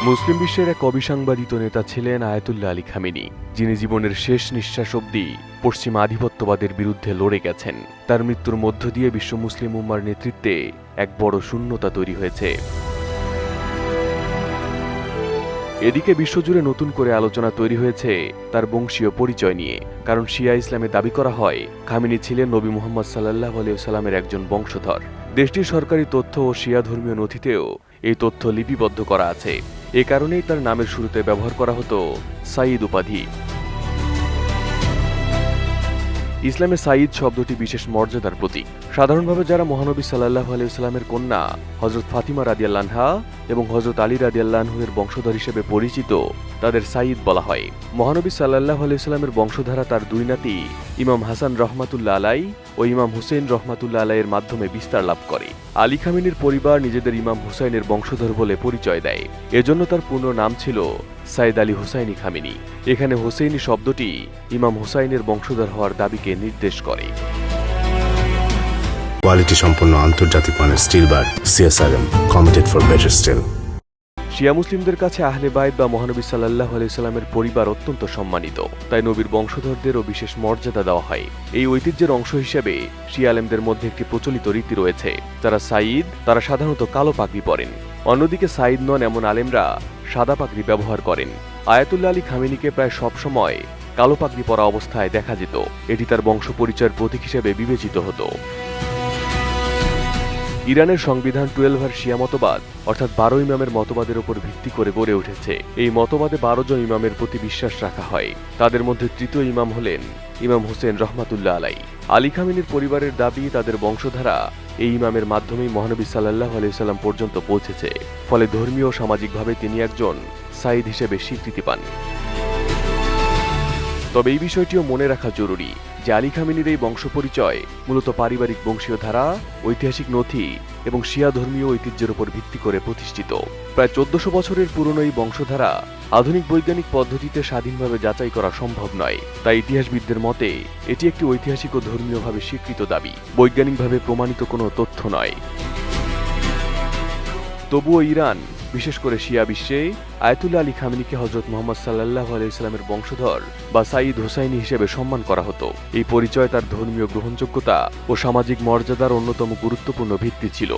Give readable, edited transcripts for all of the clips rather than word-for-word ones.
মুসলিম বিশ্বের এক অবিসংবাদিত নেতা ছিলেন আয়াতুল্লাহ আলী খামেনি, যিনি জীবনের শেষ নিঃশ্বাস অবধি পশ্চিমা আধিপত্যবাদের বিরুদ্ধে লড়ে গেছেন। তার মৃত্যুর মধ্য দিয়ে বিশ্ব মুসলিম উম্মার নেতৃত্বে এক বড় শূন্যতা তৈরি হয়েছে। এদিকে বিশ্বজুড়ে নতুন করে আলোচনা তৈরি হয়েছে তার বংশীয় পরিচয় নিয়ে, কারণ শিয়া ইসলামে দাবি করা হয় খামেনি ছিলেন নবী মুহাম্মদ সাল্লাল্লাহু আলাইহি ওয়াসাল্লামের একজন বংশধর। দেশটির সরকারি তথ্য ও শিয়া ধর্মীয় নথিতেও এই তথ্য লিপিবদ্ধ করা আছে। এ কারণেই তার নামের শুরুতে ব্যবহার করা হতো সাইদ উপাধি। ইসলামে সাইদ শব্দটি বিশেষ মর্যাদার প্রতীক। সাধারণভাবে যারা মহানবী সাল্লাল্লাহু আলাইহি ওয়াসাল্লামের কন্যা হযরত ফাতিমা রাদিয়াল্লাহু আনহা এবং হযরত আলী রাদিয়াল্লাহু আনহু এর বংশধর হিসেবে পরিচিত, তাদের সাইদ বলা হয়। মহানবী সাল্লাল্লাহু আলাইহি ওয়াসাল্লামের বংশধারা তার দুই নাতি ইমাম হাসান রহমাতুল্লাহ আলাই ও ইমাম হুসেইন রহমাতুল্লাহ আলাইয়ের মাধ্যমে বিস্তার লাভ করে। আলী খামেনির পরিবার নিজেদের ইমাম হুসাইনের বংশধর বলে পরিচয় দেয়। এজন্য তার পূর্ণ নাম ছিল সাইদ আলী হুসাইনি খামেনি। এখানে হুসেইনি শব্দটি ইমাম হুসাইনের বংশধর হওয়ার দাবিকে নির্দেশ করে। কোয়ালিটি সম্পন্ন আন্তর্জাতিক মানের steel bar CSRM, committed for better steel. Shia মুসলিমদের কাছে আহলে বাইত বা মহানবী সাল্লাল্লাহু আলাইহি ওয়াসাল্লামের পরিবার অত্যন্ত সম্মানিত, তাই নবীর বংশধরদেরও বিশেষ মর্যাদা দেওয়া হয়। এই ঐতিহ্যের অংশ হিসেবে শিয়া আলেমদের মধ্যে একটি প্রচলিত রীতি রয়েছে, যারা সাইদ তারা সাধারণত কালো পাগড়ি পরেন। অন্যদিকে সাইদ নন এমন আলেমরা সাদা পাগড়ি ব্যবহার করেন। আয়াতুল্লাহ আলী খামেনিকে প্রায় সব সময় কালো পাগড়ি পরা অবস্থায় দেখা যেত। এটি তার বংশ পরিচয়ের প্রতীক হিসেবে বিবেচিত হতো। ইরানের সংবিধান 12 শিয়া মতবাদ অর্থাৎ 12 ইমামের মতবাদের উপর ভিত্তি করে গড়ে উঠেছে। এই মতবাদে 12 জন ইমামের প্রতি বিশ্বাস রাখা হয়। তাদের মধ্যে তৃতীয় ইমাম হলেন ইমাম হুসেন রহমাতুল্লাহ আলাই। আলী খামেনির পরিবারের দাবি তাদের বংশধারা এই ইমামের মাধ্যমেই মহানবী সাল্লাল্লাহু আলাইহি ওয়াসাল্লাম পর্যন্ত পৌঁছেছে। ফলে ধর্মীয় ও সামাজিকভাবে তিনি একজন সাইদ হিসেবে স্বীকৃতি পান। তবে এই বিষয়টিও মনে রাখা জরুরি যে আলী খামেনির এই বংশ পরিচয় মূলত পারিবারিক বংশীয় ধারা, ঐতিহাসিক নথি এবং শিয়া ধর্মীয় ঐতিহ্যের উপর ভিত্তি করে প্রতিষ্ঠিত। প্রায় 1400 বছরের পুরনো এই বংশধারা আধুনিক বৈজ্ঞানিক পদ্ধতিতে স্বাধীনভাবে যাচাই করা সম্ভব নয়। তাই ইতিহাসবিদদের মতে এটি একটি ঐতিহাসিক ও ধর্মীয়ভাবে স্বীকৃত দাবি, বৈজ্ঞানিকভাবে প্রমাণিত কোনো তথ্য নয়। তবুও ইরান, বিশেষ করে শিয়া বিশ্বে আয়াতুল্লাহ আলী খামেনিকে হযরত মুহাম্মদ সাল্লাল্লাহু আলাইহি ওয়াসাল্লামের বংশধর বা সাইদ হুসাইনি হিসেবে সম্মান করা হতো। এই পরিচয় তার ধর্মীয় গ্রহণযোগ্যতা ও সামাজিক মর্যাদার অন্যতম গুরুত্বপূর্ণ ভিত্তি ছিল।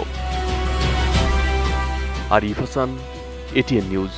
Arif Hasan, ATN news.